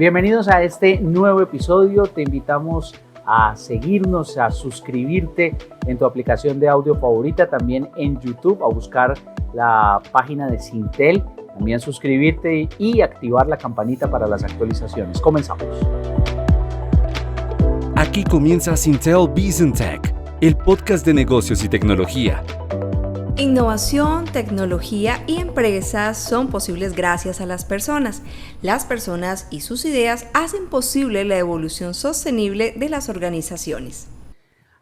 Bienvenidos a este nuevo episodio. Te invitamos a seguirnos, a suscribirte en tu aplicación de audio favorita, también en YouTube, a buscar la página de Syntel, también suscribirte y activar la campanita para las actualizaciones. Comenzamos. Aquí comienza Syntel Business Tech, el podcast de negocios y tecnología. Innovación, tecnología y empresas son posibles gracias a las personas. Las personas y sus ideas hacen posible la evolución sostenible de las organizaciones.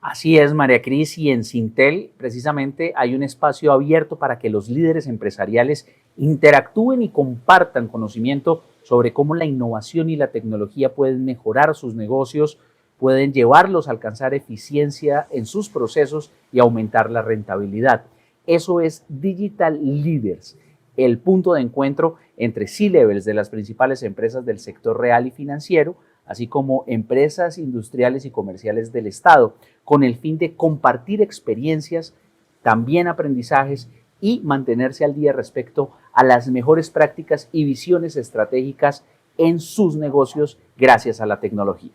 Así es, María Cris, y en Syntel precisamente hay un espacio abierto para que los líderes empresariales interactúen y compartan conocimiento sobre cómo la innovación y la tecnología pueden mejorar sus negocios, pueden llevarlos a alcanzar eficiencia en sus procesos y aumentar la rentabilidad. Eso es Digital Leaders, el punto de encuentro entre C-levels de las principales empresas del sector real y financiero, así como empresas industriales y comerciales del Estado, con el fin de compartir experiencias, también aprendizajes y mantenerse al día respecto a las mejores prácticas y visiones estratégicas en sus negocios gracias a la tecnología.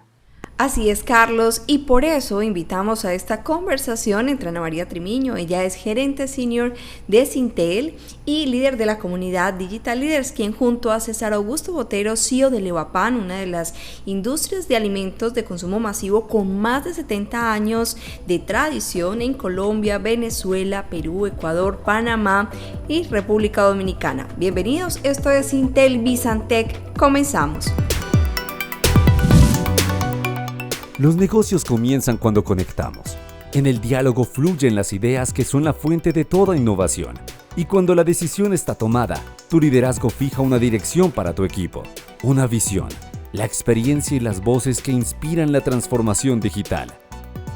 Así es, Carlos, y por eso invitamos a esta conversación entre Ana María Trimiño. Ella es gerente senior de Syntel y líder de la comunidad Digital Leaders, quien junto a César Augusto Botero, CEO de Levapan, una de las industrias de alimentos de consumo masivo con más de 70 años de tradición en Colombia, Venezuela, Perú, Ecuador, Panamá y República Dominicana. Bienvenidos, esto es Syntel Business Tech. Comenzamos. Los negocios comienzan cuando conectamos. En el diálogo fluyen las ideas que son la fuente de toda innovación. Y cuando la decisión está tomada, tu liderazgo fija una dirección para tu equipo, una visión, la experiencia y las voces que inspiran la transformación digital.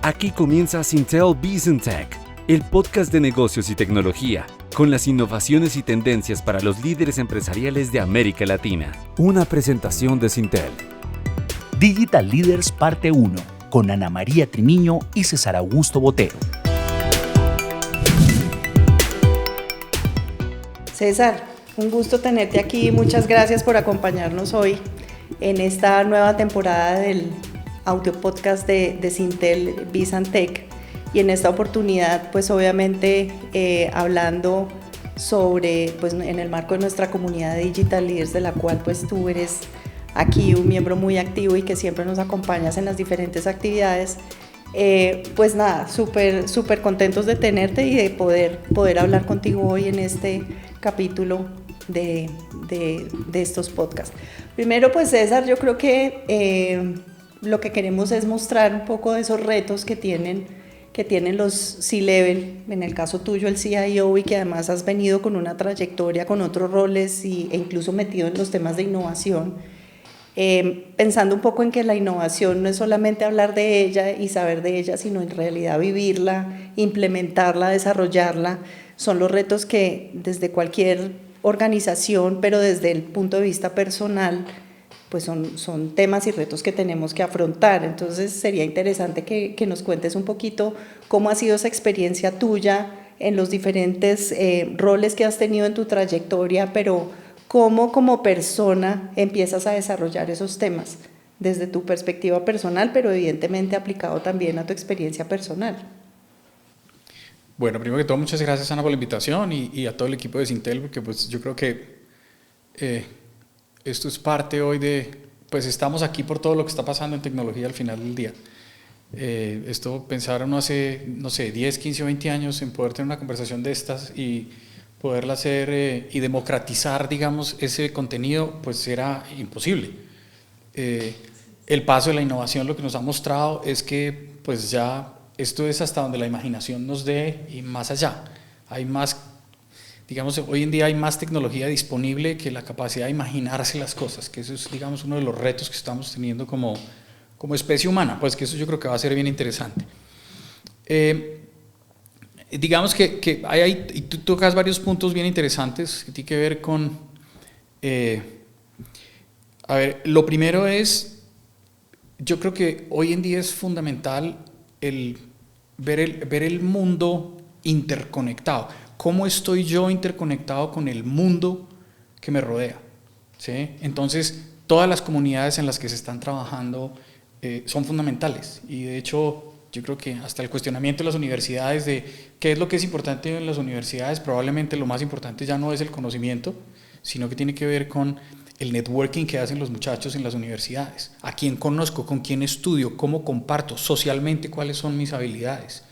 Aquí comienza Syntel Business Tech, el podcast de negocios y tecnología, con las innovaciones y tendencias para los líderes empresariales de América Latina. Una presentación de Syntel. Digital Leaders Parte 1, con Ana María Trimiño y César Augusto Botero. César, un gusto tenerte aquí. Muchas gracias por acompañarnos hoy en esta nueva temporada del audio podcast de Syntel Business Tech. Y en esta oportunidad, pues obviamente hablando sobre, pues en el marco de nuestra comunidad de Digital Leaders, de la cual pues tú eres aquí un miembro muy activo y que siempre nos acompañas en las diferentes actividades. Pues nada, súper contentos de tenerte y de poder hablar contigo hoy en este capítulo de estos podcasts. Primero, pues César, yo creo que lo que queremos es mostrar un poco de esos retos que tienen los C-Level, en el caso tuyo el CIO, y que además has venido con una trayectoria, con otros roles e incluso metido en los temas de innovación. Pensando un poco en que la innovación no es solamente hablar de ella y saber de ella, sino en realidad vivirla, implementarla, desarrollarla. Son los retos que desde cualquier organización, pero desde el punto de vista personal, pues son temas y retos que tenemos que afrontar. Entonces sería interesante que nos cuentes un poquito cómo ha sido esa experiencia tuya en los diferentes roles que has tenido en tu trayectoria, pero cómo como persona empiezas a desarrollar esos temas desde tu perspectiva personal, pero evidentemente aplicado también a tu experiencia personal. Bueno, primero que todo, muchas gracias, Ana, por la invitación y a todo el equipo de Syntel, porque pues yo creo que esto es parte hoy de, pues estamos aquí por todo lo que está pasando en tecnología al final del día. Esto pensaron hace, no sé, 10, 15 o 20 años en poder tener una conversación de estas y poderla hacer y democratizar, digamos, ese contenido, pues era imposible. El paso de la innovación lo que nos ha mostrado es que pues ya esto es hasta donde la imaginación nos dé y más allá. Hay más, digamos, hoy en día hay más tecnología disponible que la capacidad de imaginarse las cosas, que eso es, digamos, uno de los retos que estamos teniendo como especie humana, pues que eso yo creo que va a ser bien interesante. Digamos que hay, y tú tocas varios puntos bien interesantes que tienen que ver con, a ver, lo primero es, yo creo que hoy en día es fundamental el ver el mundo interconectado. ¿Cómo estoy yo interconectado con el mundo que me rodea? ¿Sí? Entonces, todas las comunidades en las que se están trabajando son fundamentales. Y de hecho, yo creo que hasta el cuestionamiento de las universidades de qué es lo que es importante en las universidades, probablemente lo más importante ya no es el conocimiento, sino que tiene que ver con el networking que hacen los muchachos en las universidades. A quién conozco, con quién estudio, cómo comparto, socialmente cuáles son mis habilidades.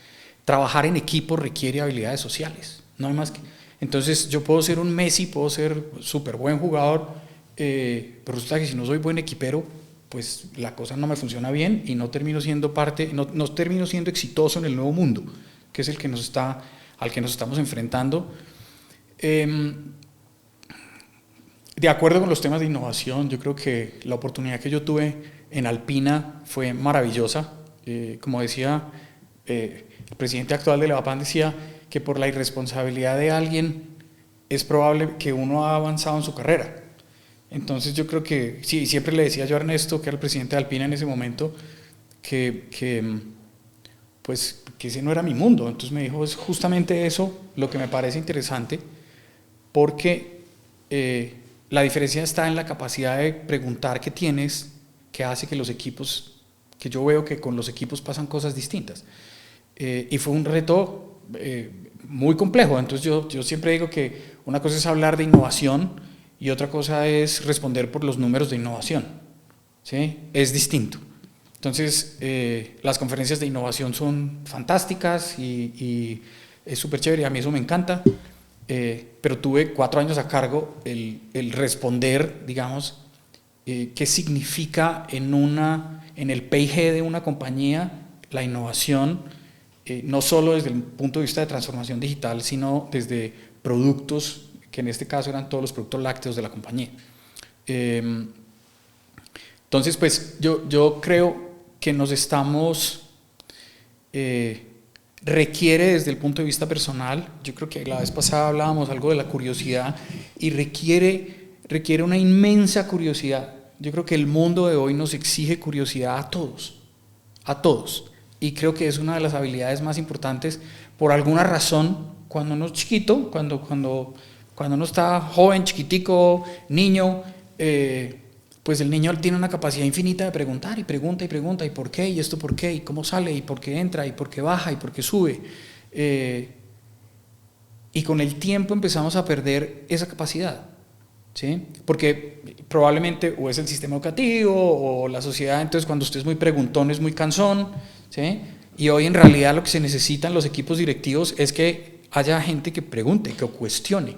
Trabajar en equipo requiere habilidades sociales, no hay más que... Entonces yo puedo ser un Messi, puedo ser súper buen jugador, pero resulta que si no soy buen equipero, pues la cosa no me funciona bien y no termino siendo parte, no termino siendo exitoso en el nuevo mundo, que es el que al que nos estamos enfrentando. De acuerdo con los temas de innovación, yo creo que la oportunidad que yo tuve en Alpina fue maravillosa. Como decía, el presidente actual de Levapán decía que por la irresponsabilidad de alguien es probable que uno ha avanzado en su carrera. Entonces yo creo que, sí, siempre le decía yo a Ernesto, que era el presidente de Alpina en ese momento, que ese no era mi mundo. Entonces me dijo, es justamente eso lo que me parece interesante, porque la diferencia está en la capacidad de preguntar que tienes, que hace que los equipos, que yo veo que con los equipos pasan cosas distintas. Y fue un reto muy complejo. Entonces yo siempre digo que una cosa es hablar de innovación y otra cosa es responder por los números de innovación, ¿sí? Es distinto. Entonces las conferencias de innovación son fantásticas y es súper chévere, a mí eso me encanta, pero tuve 4 años a cargo el responder, digamos, qué significa en el P&G de una compañía la innovación, no solo desde el punto de vista de transformación digital, sino desde productos, que en este caso eran todos los productos lácteos de la compañía. Entonces, pues yo creo que nos estamos, requiere desde el punto de vista personal, yo creo que la vez pasada hablábamos algo de la curiosidad, y requiere una inmensa curiosidad. Yo creo que el mundo de hoy nos exige curiosidad a todos, y creo que es una de las habilidades más importantes. Por alguna razón, cuando uno es chiquito, cuando uno está joven, chiquitico, niño, pues el niño tiene una capacidad infinita de preguntar, y pregunta, y por qué, y esto por qué, y cómo sale, y por qué entra, y por qué baja, y por qué sube. Y con el tiempo empezamos a perder esa capacidad, ¿sí? Porque probablemente o es el sistema educativo o la sociedad, entonces cuando usted es muy preguntón es muy cansón, ¿sí? Y hoy en realidad lo que se necesita en los equipos directivos es que haya gente que pregunte, que cuestione.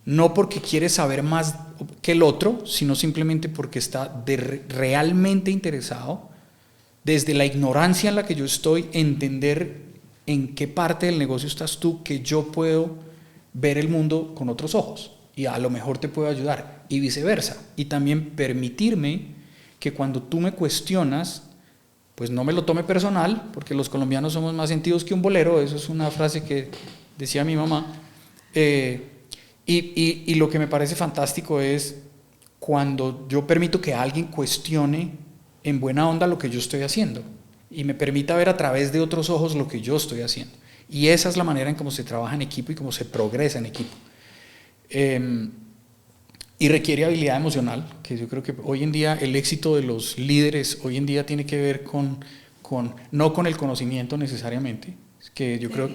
No porque quiere saber más que el otro, sino simplemente porque está realmente interesado, desde la ignorancia en la que yo estoy, entender en qué parte del negocio estás tú, que yo puedo ver el mundo con otros ojos y a lo mejor te puedo ayudar, y viceversa. Y también permitirme que cuando tú me cuestionas, pues no me lo tome personal, porque los colombianos somos más sentidos que un bolero, eso es una frase que decía mi mamá. Y lo que me parece fantástico es cuando yo permito que alguien cuestione en buena onda lo que yo estoy haciendo y me permita ver a través de otros ojos lo que yo estoy haciendo. Y esa es la manera en cómo se trabaja en equipo y cómo se progresa en equipo. Y requiere habilidad emocional, que yo creo que hoy en día el éxito de los líderes hoy en día tiene que ver no con el conocimiento necesariamente, que yo creo,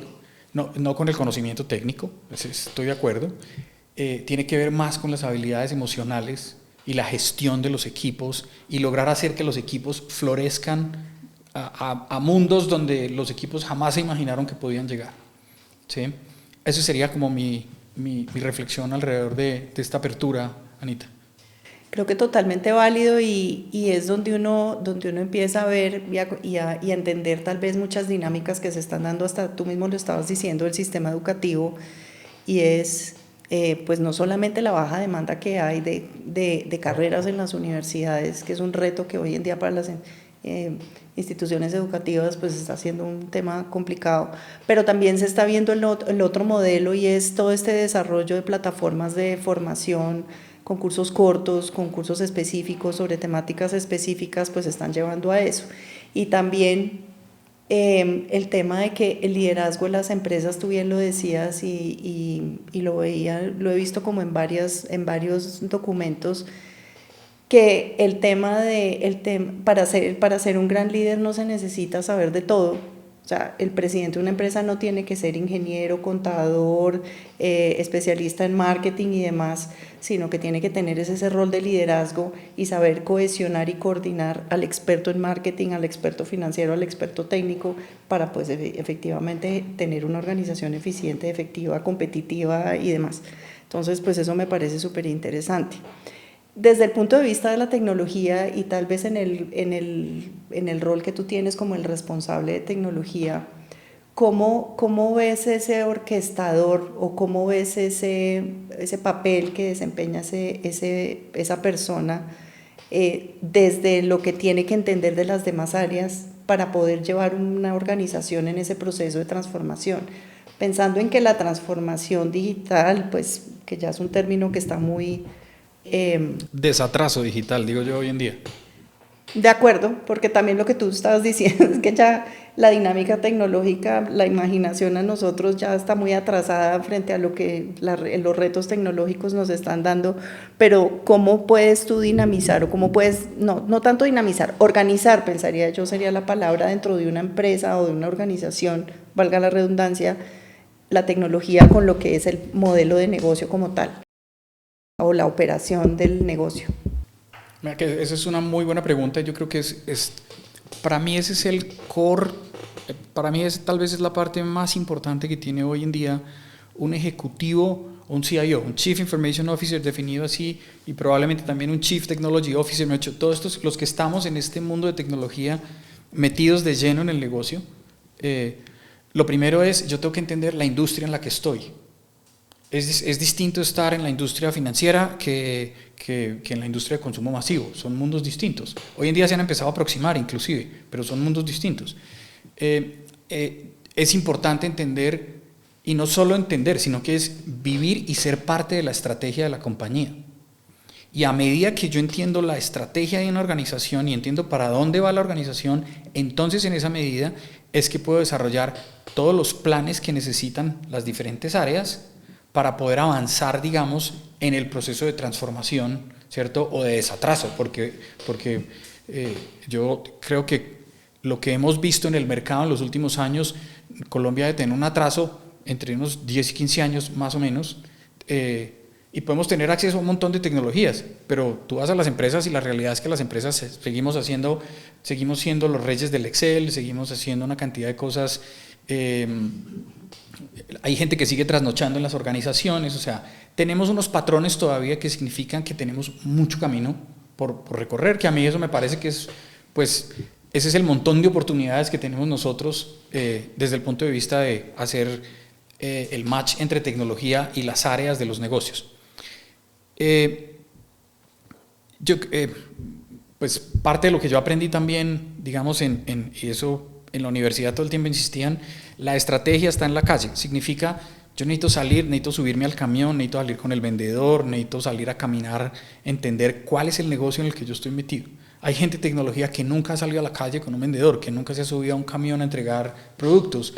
no con el conocimiento técnico, estoy de acuerdo, tiene que ver más con las habilidades emocionales y la gestión de los equipos y lograr hacer que los equipos florezcan a mundos donde los equipos jamás se imaginaron que podían llegar, ¿sí? Eso sería como mi reflexión alrededor de esta apertura, Anita. Creo que totalmente válido y es donde uno empieza a ver y a entender tal vez muchas dinámicas que se están dando, hasta tú mismo lo estabas diciendo, del sistema educativo, y es pues no solamente la baja demanda que hay de carreras en las universidades, que es un reto que hoy en día para las instituciones educativas pues está siendo un tema complicado, pero también se está viendo el otro modelo, y es todo este desarrollo de plataformas de formación, concursos cortos, concursos específicos sobre temáticas específicas, pues están llevando a eso. Y también el tema de que el liderazgo de las empresas, tú bien lo decías y lo he visto como en varios documentos, que para ser un gran líder no se necesita saber de todo. O sea, el presidente de una empresa no tiene que ser ingeniero, contador, especialista en marketing y demás, sino que tiene que tener ese rol de liderazgo y saber cohesionar y coordinar al experto en marketing, al experto financiero, al experto técnico, para pues efectivamente tener una organización eficiente, efectiva, competitiva y demás. Entonces, pues eso me parece súper interesante. Desde el punto de vista de la tecnología y tal vez en el rol que tú tienes como el responsable de tecnología, ¿cómo ves ese orquestador o cómo ves ese papel que desempeña esa persona desde lo que tiene que entender de las demás áreas para poder llevar una organización en ese proceso de transformación? Pensando en que la transformación digital, pues que ya es un término que está muy... desatraso digital, digo yo hoy en día. De acuerdo, porque también lo que tú estabas diciendo es que ya la dinámica tecnológica, la imaginación a nosotros ya está muy atrasada frente a lo que los retos tecnológicos nos están dando, pero ¿cómo puedes tú dinamizar o cómo puedes, no tanto dinamizar, organizar, pensaría yo sería la palabra, dentro de una empresa o de una organización, valga la redundancia, la tecnología con lo que es el modelo de negocio como tal? O la operación del negocio. Mira que esa es una muy buena pregunta. Yo creo que para mí ese es el core, para mí tal vez es la parte más importante que tiene hoy en día un ejecutivo, un CIO, un Chief Information Officer definido así, y probablemente también un Chief Technology Officer. Todos estos, los que estamos en este mundo de tecnología metidos de lleno en el negocio, lo primero es, yo tengo que entender la industria en la que estoy. Es distinto estar en la industria financiera que en la industria de consumo masivo. Son mundos distintos. Hoy en día se han empezado a aproximar inclusive, pero son mundos distintos. Es importante entender, y no solo entender, sino que es vivir y ser parte de la estrategia de la compañía. Y a medida que yo entiendo la estrategia de una organización y entiendo para dónde va la organización, entonces en esa medida es que puedo desarrollar todos los planes que necesitan las diferentes áreas para poder avanzar, digamos, en el proceso de transformación, ¿cierto? O de desatraso, porque yo creo que lo que hemos visto en el mercado en los últimos años, Colombia debe tener un atraso entre unos 10 y 15 años más o menos, y podemos tener acceso a un montón de tecnologías, pero tú vas a las empresas y la realidad es que las empresas seguimos siendo los reyes del Excel, seguimos haciendo una cantidad de cosas. Hay gente que sigue trasnochando en las organizaciones, o sea, tenemos unos patrones todavía que significan que tenemos mucho camino por recorrer, que a mí eso me parece que es, pues, ese es el montón de oportunidades que tenemos nosotros desde el punto de vista de hacer el match entre tecnología y las áreas de los negocios. Pues parte de lo que yo aprendí también, digamos, y eso en la universidad todo el tiempo insistían, la estrategia está en la calle. Significa, yo necesito salir, necesito subirme al camión, necesito salir con el vendedor, necesito salir a caminar, entender cuál es el negocio en el que yo estoy metido. Hay gente de tecnología que nunca ha salido a la calle con un vendedor, que nunca se ha subido a un camión a entregar productos.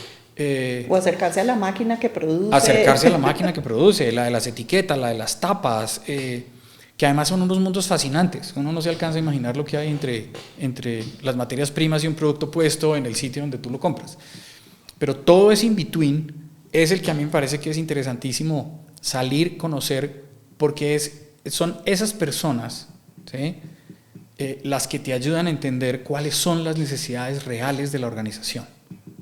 O acercarse a la máquina que produce. Acercarse a la máquina que produce, la de las etiquetas, la de las tapas, que además son unos mundos fascinantes. Uno no se alcanza a imaginar lo que hay entre las materias primas y un producto puesto en el sitio donde tú lo compras. Pero todo ese in-between es el que a mí me parece que es interesantísimo salir, conocer, porque son esas personas, ¿sí? Las que te ayudan a entender cuáles son las necesidades reales de la organización,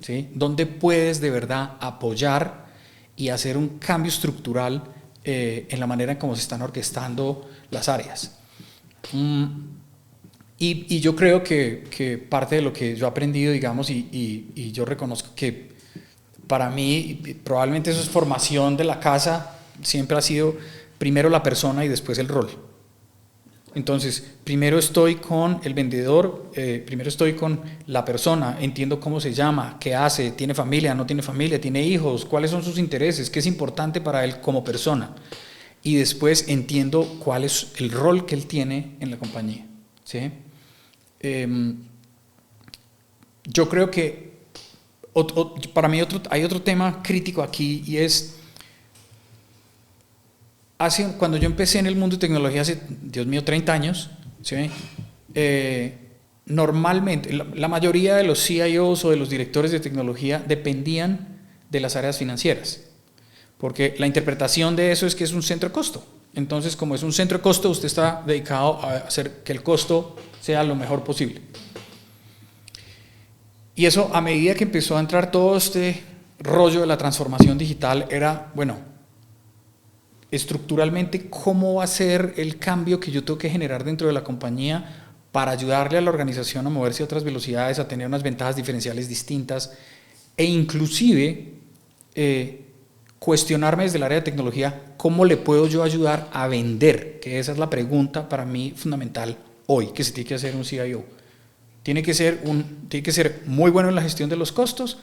¿sí? Dónde puedes de verdad apoyar y hacer un cambio estructural en la manera en cómo se están orquestando las áreas. Y yo creo que parte de lo que yo he aprendido, digamos, y yo reconozco que para mí, probablemente eso es formación de la casa, siempre ha sido primero la persona y después el rol. Entonces, primero estoy con el vendedor, primero estoy con la persona, entiendo cómo se llama, qué hace, tiene familia, no tiene familia, tiene hijos, cuáles son sus intereses, qué es importante para él como persona. Y después entiendo cuál es el rol que él tiene en la compañía, ¿sí? Yo creo que para mí hay otro tema crítico aquí, y es cuando yo empecé en el mundo de tecnología hace, Dios mío, 30 años, ¿sí? Normalmente, la mayoría de los CIOs o de los directores de tecnología dependían de las áreas financieras, porque la interpretación de eso es que es un centro de costo. Entonces, como es un centro de costo, usted está dedicado a hacer que el costo sea lo mejor posible. Y eso, a medida que empezó a entrar todo este rollo de la transformación digital, era, bueno, estructuralmente, ¿cómo va a ser el cambio que yo tengo que generar dentro de la compañía para ayudarle a la organización a moverse a otras velocidades, a tener unas ventajas diferenciales distintas e inclusive cuestionarme desde el área de tecnología cómo le puedo yo ayudar a vender? Que esa es la pregunta para mí fundamental hoy que se tiene que hacer un CIO. Tiene que ser muy bueno en la gestión de los costos,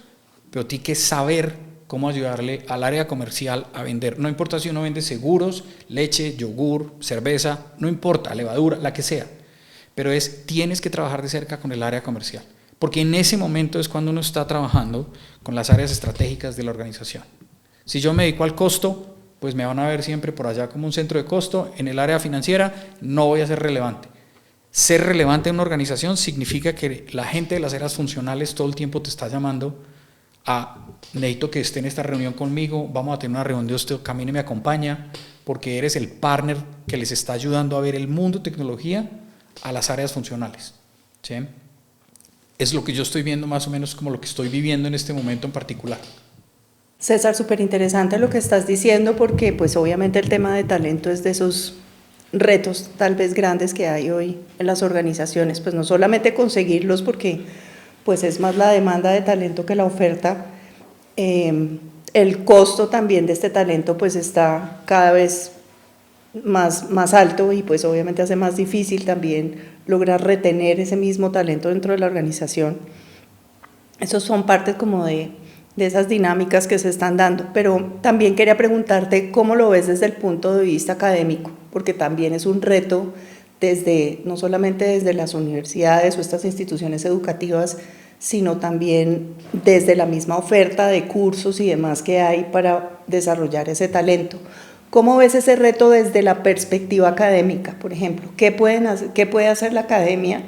pero tiene que saber cómo ayudarle al área comercial a vender. No importa si uno vende seguros, leche, yogur, cerveza, no importa, levadura, la que sea. Pero tienes que trabajar de cerca con el área comercial, porque en ese momento es cuando uno está trabajando con las áreas estratégicas de la organización. Si yo me dedico al costo, pues me van a ver siempre por allá como un centro de costo. En el área financiera no voy a ser relevante. Ser relevante en una organización significa que la gente de las áreas funcionales todo el tiempo te está llamando a: necesito que esté en esta reunión conmigo, vamos a tener una reunión de usted, camine y me acompaña, porque eres el partner que les está ayudando a ver el mundo de tecnología a las áreas funcionales, ¿sí? Es lo que yo estoy viendo, más o menos como lo que estoy viviendo en este momento en particular. César, súper interesante lo que estás diciendo, porque pues obviamente el tema de talento es de esos retos tal vez grandes que hay hoy en las organizaciones, pues no solamente conseguirlos, porque pues es más la demanda de talento que la oferta, el costo también de este talento pues está cada vez más alto, y pues obviamente hace más difícil también lograr retener ese mismo talento dentro de la organización. Esos son partes como de esas dinámicas que se están dando, pero también quería preguntarte cómo lo ves desde el punto de vista académico, porque también es un reto no solamente desde las universidades o estas instituciones educativas, sino también desde la misma oferta de cursos y demás que hay para desarrollar ese talento. ¿Cómo ves ese reto desde la perspectiva académica, por ejemplo? ¿Qué puede hacer la academia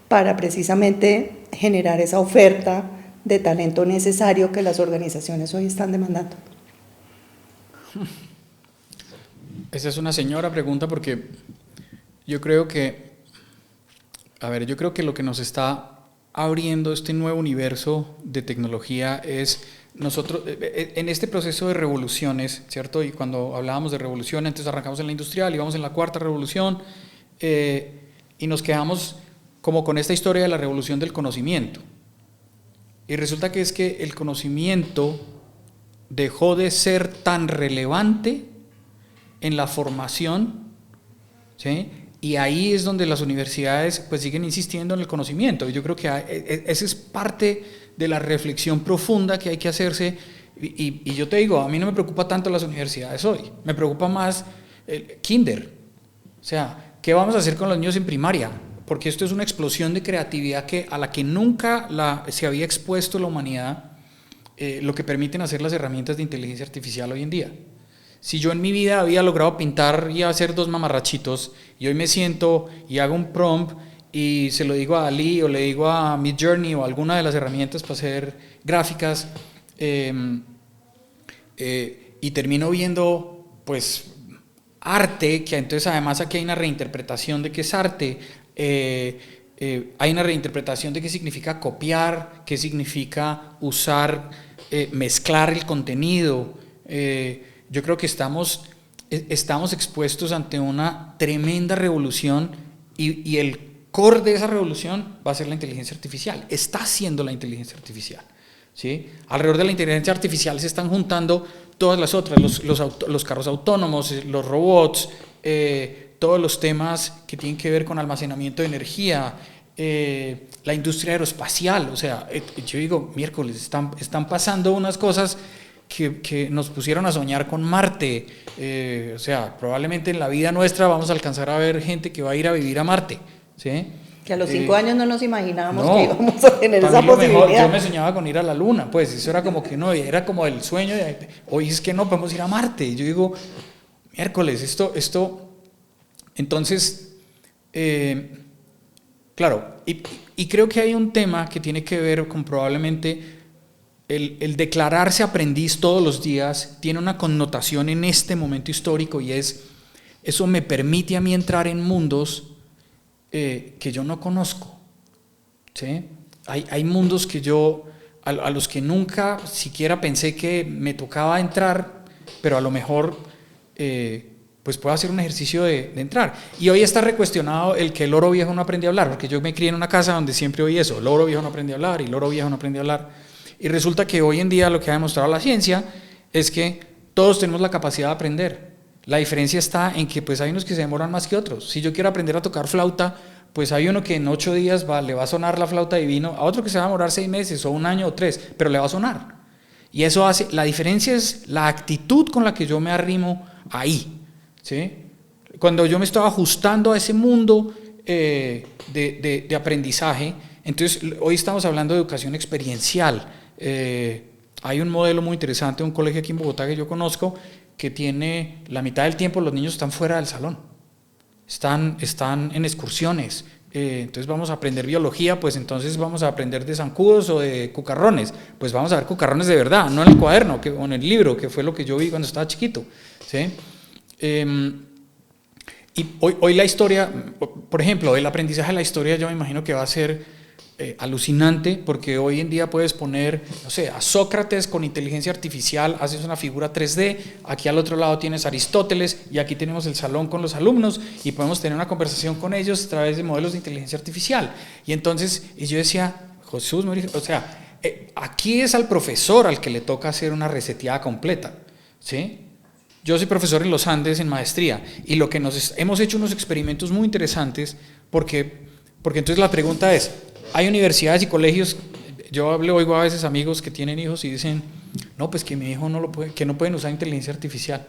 para precisamente generar esa oferta de talento necesario que las organizaciones hoy están demandando? Esa es una señora pregunta, porque yo creo que lo que nos está abriendo este nuevo universo de tecnología es nosotros, en este proceso de revoluciones, ¿cierto? Y cuando hablábamos de revolución, entonces arrancamos en la industrial y vamos en la cuarta revolución, y nos quedamos como con esta historia de la revolución del conocimiento. Y resulta que el conocimiento dejó de ser tan relevante en la formación, ¿sí? Y ahí es donde las universidades pues siguen insistiendo en el conocimiento. Y yo creo que esa es parte de la reflexión profunda que hay que hacerse. Y yo te digo, a mí no me preocupa tanto las universidades hoy, me preocupa más el kinder. O sea, ¿qué vamos a hacer con los niños en primaria? Porque esto es una explosión de creatividad a la que nunca se había expuesto la humanidad, lo que permiten hacer las herramientas de inteligencia artificial hoy en día. Si yo en mi vida había logrado pintar y hacer 2 mamarrachitos, y hoy me siento y hago un prompt y se lo digo a Dalí o le digo a Midjourney o alguna de las herramientas para hacer gráficas, y termino viendo pues arte, que entonces además aquí hay una reinterpretación de qué es arte, hay una reinterpretación de qué significa copiar, qué significa usar, mezclar el contenido. Yo creo que estamos expuestos ante una tremenda revolución, y el core de esa revolución va a ser la inteligencia artificial. Está siendo la inteligencia artificial, ¿sí? Alrededor de la inteligencia artificial se están juntando todas las otras, los carros autónomos, los robots, todos los temas que tienen que ver con almacenamiento de energía, la industria aeroespacial. O sea, yo digo, miércoles, están pasando unas cosas que nos pusieron a soñar con Marte. O sea, probablemente en la vida nuestra vamos a alcanzar a ver gente que va a ir a vivir a Marte, ¿sí? Que a los 5 años no nos imaginábamos que íbamos a tener esa posibilidad. Mejor, yo me soñaba con ir a la Luna, pues eso era como que no, era como el sueño hoy es que no podemos ir a Marte. Y yo digo, miércoles, esto entonces Claro, y creo que hay un tema que tiene que ver con probablemente el declararse aprendiz todos los días tiene una connotación en este momento histórico y eso me permite a mí entrar en mundos que yo no conozco, ¿sí? Hay mundos que a los que nunca siquiera pensé que me tocaba entrar, pero a lo mejor pues puedo hacer un ejercicio de entrar. Y hoy está recuestionado el que el loro viejo no aprende a hablar, porque yo me crié en una casa donde siempre oí eso, el loro viejo no aprende a hablar y el loro viejo no aprende a hablar. Y resulta que hoy en día lo que ha demostrado la ciencia es que todos tenemos la capacidad de aprender. La diferencia está en que pues hay unos que se demoran más que otros. Si yo quiero aprender a tocar flauta, pues hay uno que en 8 días le va a sonar la flauta divino, a otro que se va a demorar 6 meses o 1 año o 3, pero le va a sonar. Y eso hace, la diferencia es la actitud con la que yo me arrimo ahí, ¿sí? Cuando yo me estaba ajustando a ese mundo de aprendizaje, entonces hoy estamos hablando de educación experiencial. Hay un modelo muy interesante, un colegio aquí en Bogotá que yo conozco, que tiene la mitad del tiempo los niños están fuera del salón, están en excursiones, entonces vamos a aprender biología, pues entonces vamos a aprender de zancudos o de cucarrones, pues vamos a ver cucarrones de verdad, no en el cuaderno o en el libro, que fue lo que yo vi cuando estaba chiquito, ¿sí? Y hoy la historia, por ejemplo, el aprendizaje de la historia yo me imagino que va a ser alucinante, porque hoy en día puedes poner, no sé, a Sócrates con inteligencia artificial, haces una figura 3D, aquí al otro lado tienes a Aristóteles y aquí tenemos el salón con los alumnos y podemos tener una conversación con ellos a través de modelos de inteligencia artificial. Y entonces, y yo decía, Jesús, o sea, aquí es al profesor al que le toca hacer una reseteada completa, ¿sí? Yo soy profesor en los Andes en maestría y lo que hemos hecho unos experimentos muy interesantes porque entonces la pregunta es, hay universidades y colegios, yo oigo a veces amigos que tienen hijos y dicen, no, pues que mi hijo que no pueden usar inteligencia artificial.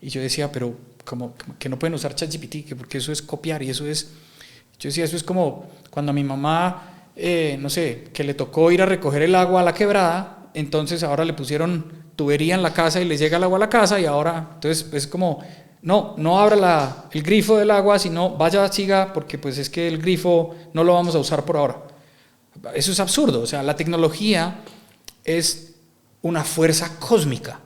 Y yo decía, pero como que no pueden usar ChatGPT, porque eso es copiar y yo decía, eso es como cuando a mi mamá, no sé, que le tocó ir a recoger el agua a la quebrada, entonces ahora le pusieron tubería en la casa y le llega el agua a la casa y ahora, entonces es como, no abra el grifo del agua, sino vaya, siga, porque pues es que el grifo no lo vamos a usar por ahora. Eso es absurdo, o sea, la tecnología es una fuerza cósmica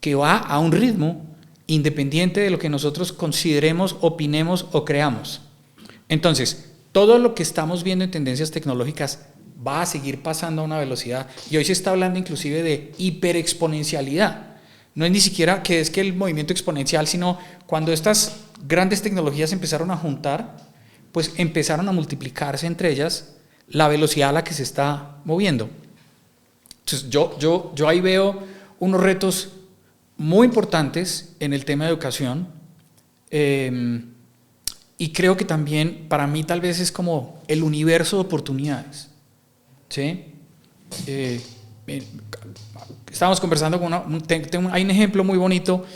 que va a un ritmo independiente de lo que nosotros consideremos, opinemos o creamos. Entonces, todo lo que estamos viendo en tendencias tecnológicas va a seguir pasando a una velocidad y hoy se está hablando inclusive de hiperexponencialidad. No es ni siquiera que es que el movimiento exponencial, sino cuando estas grandes tecnologías empezaron a juntar, pues empezaron a multiplicarse entre ellas la velocidad a la que se está moviendo. Entonces yo ahí veo unos retos muy importantes en el tema de educación y creo que también para mí tal vez es como el universo de oportunidades, ¿sí? Estábamos conversando con hay un ejemplo muy bonito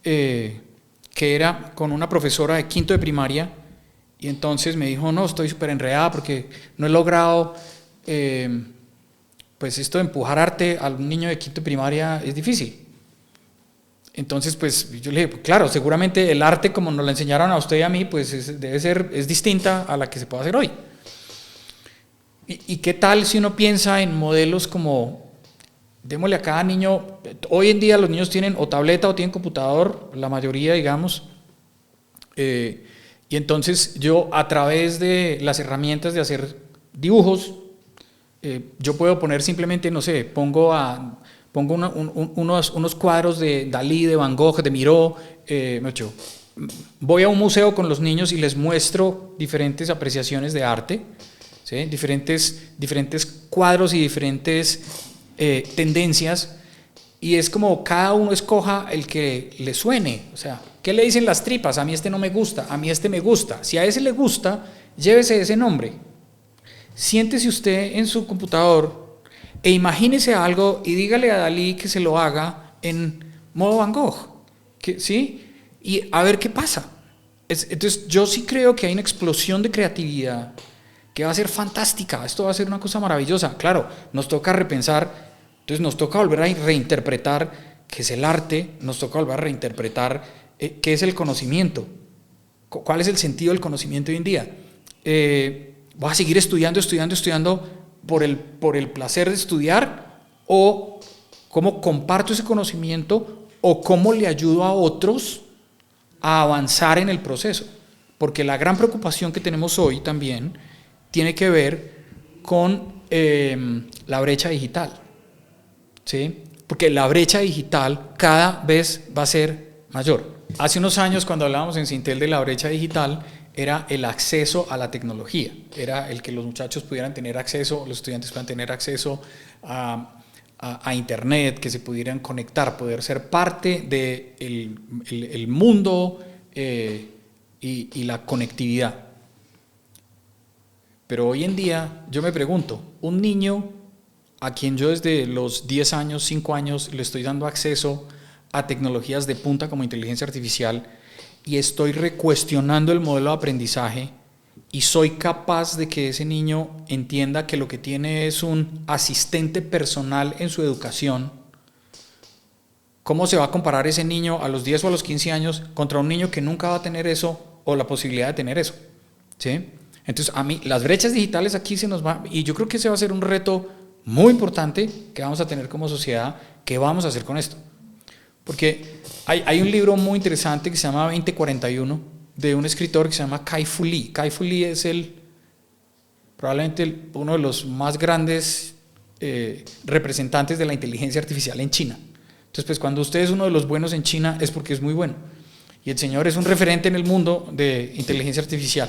que era con una profesora de quinto de primaria. Y entonces me dijo, no, estoy súper enredada porque no he logrado, pues esto de empujar arte a un niño de quinto de primaria es difícil. Entonces, pues yo le dije, claro, seguramente el arte como nos lo enseñaron a usted y a mí, pues es distinta a la que se puede hacer hoy. ¿Y qué tal si uno piensa en modelos como, démosle a cada niño, hoy en día los niños tienen o tableta o tienen computador, la mayoría digamos, y entonces yo a través de las herramientas de hacer dibujos, yo puedo poner simplemente, no sé, pongo unos cuadros de Dalí, de Van Gogh, de Miró, voy a un museo con los niños y les muestro diferentes apreciaciones de arte, ¿sí? diferentes cuadros y diferentes tendencias, y es como cada uno escoja el que le suene, o sea, ¿qué le dicen las tripas? A mí este no me gusta, a mí este me gusta. Si a ese le gusta, llévese ese nombre. Siéntese usted en su computador e imagínese algo y dígale a Dalí que se lo haga en modo Van Gogh, ¿sí? Y a ver qué pasa. Entonces yo sí creo que hay una explosión de creatividad que va a ser fantástica. Esto va a ser una cosa maravillosa. Claro, nos toca repensar, entonces nos toca volver a reinterpretar qué es el arte, nos toca volver a reinterpretar qué es el conocimiento, ¿Cuál es el sentido del conocimiento hoy en día? ¿Voy a seguir estudiando por el placer de estudiar? ¿O cómo comparto ese conocimiento? ¿O cómo le ayudo a otros a avanzar en el proceso? Porque la gran preocupación que tenemos hoy también tiene que ver con la brecha digital, ¿sí? Porque la brecha digital cada vez va a ser mayor. Hace unos años, cuando hablábamos en Sintel de la brecha digital, era el acceso a la tecnología, era el que los muchachos pudieran tener acceso, los estudiantes puedan tener acceso a Internet, que se pudieran conectar, poder ser parte del mundo y la conectividad. Pero hoy en día yo me pregunto, un niño a quien yo desde los 10 años, 5 años le estoy dando acceso a tecnologías de punta como inteligencia artificial y estoy recuestionando el modelo de aprendizaje y soy capaz de que ese niño entienda que lo que tiene es un asistente personal en su educación, ¿cómo se va a comparar ese niño a los 10 o a los 15 años contra un niño que nunca va a tener eso o la posibilidad de tener eso? ¿Sí? Entonces, a mí, las brechas digitales aquí se nos van, y yo creo que ese va a ser un reto muy importante que vamos a tener como sociedad. ¿Qué vamos a hacer con esto? Porque hay un libro muy interesante que se llama 2041 de un escritor que se llama Kai-Fu Lee. Kai-Fu Lee es probablemente uno de los más grandes representantes de la inteligencia artificial en China. Entonces, pues cuando usted es uno de los buenos en China es porque es muy bueno. Y el señor es un referente en el mundo de inteligencia artificial.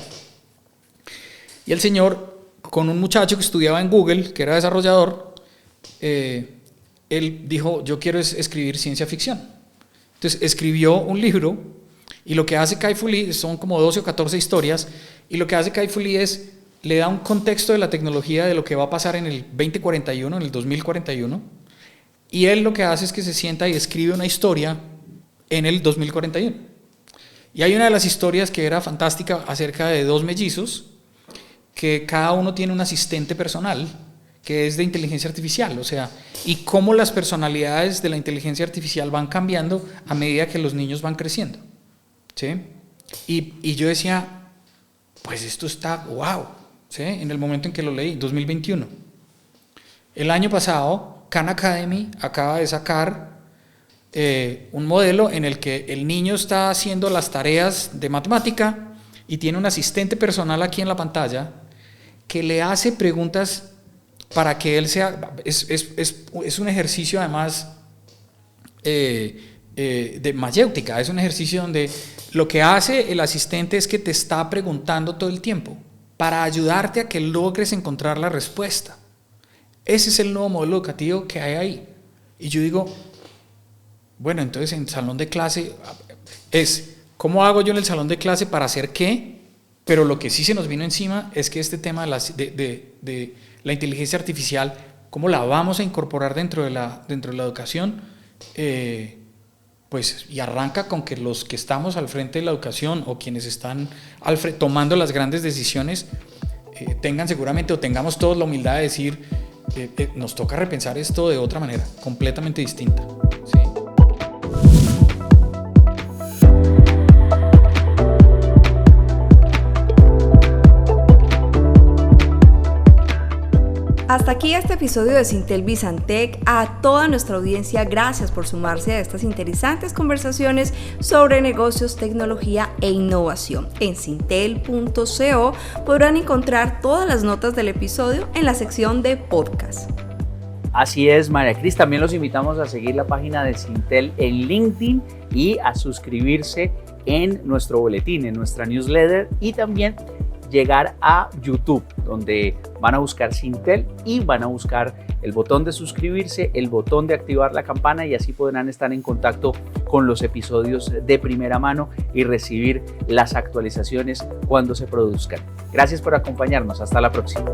Y el señor, con un muchacho que estudiaba en Google, que era desarrollador, él dijo, yo quiero escribir ciencia ficción. Entonces escribió un libro, y lo que hace Kai-Fu Lee, son como 12 o 14 historias, y lo que hace Kai-Fu Lee es, le da un contexto de la tecnología, de lo que va a pasar en el 2041, en el 2041, y él lo que hace es que se sienta y escribe una historia en el 2041. Y hay una de las historias que era fantástica acerca de dos mellizos, que cada uno tiene un asistente personal que es de inteligencia artificial, o sea, y cómo las personalidades de la inteligencia artificial van cambiando a medida que los niños van creciendo, ¿sí? Y yo decía, pues esto está wow, ¿sí? En el momento en que lo leí, 2021. El año pasado, Khan Academy acaba de sacar un modelo en el que el niño está haciendo las tareas de matemática y tiene un asistente personal aquí en la pantalla que le hace preguntas para que él sea, es un ejercicio además de mayéutica, es un ejercicio donde lo que hace el asistente es que te está preguntando todo el tiempo para ayudarte a que logres encontrar la respuesta. Ese es el nuevo modelo educativo que hay ahí. Y yo digo, bueno, entonces en salón de clase es, ¿cómo hago yo en el salón de clase para hacer qué? Pero lo que sí se nos vino encima es que este tema de la inteligencia artificial, ¿cómo la vamos a incorporar dentro de la educación? Pues, y arranca con que los que estamos al frente de la educación o quienes están tomando las grandes decisiones tengan seguramente o tengamos todos la humildad de decir, nos toca repensar esto de otra manera, completamente distinta. ¿Sí? Hasta aquí este episodio de Sintel Bizantec. A toda nuestra audiencia, gracias por sumarse a estas interesantes conversaciones sobre negocios, tecnología e innovación. En sintel.co podrán encontrar todas las notas del episodio en la sección de podcast. Así es, María Cris. También los invitamos a seguir la página de Sintel en LinkedIn y a suscribirse en nuestro boletín, en nuestra newsletter, y también llegar a YouTube, donde van a buscar Sintel y van a buscar el botón de suscribirse, el botón de activar la campana, y así podrán estar en contacto con los episodios de primera mano y recibir las actualizaciones cuando se produzcan. Gracias por acompañarnos. Hasta la próxima.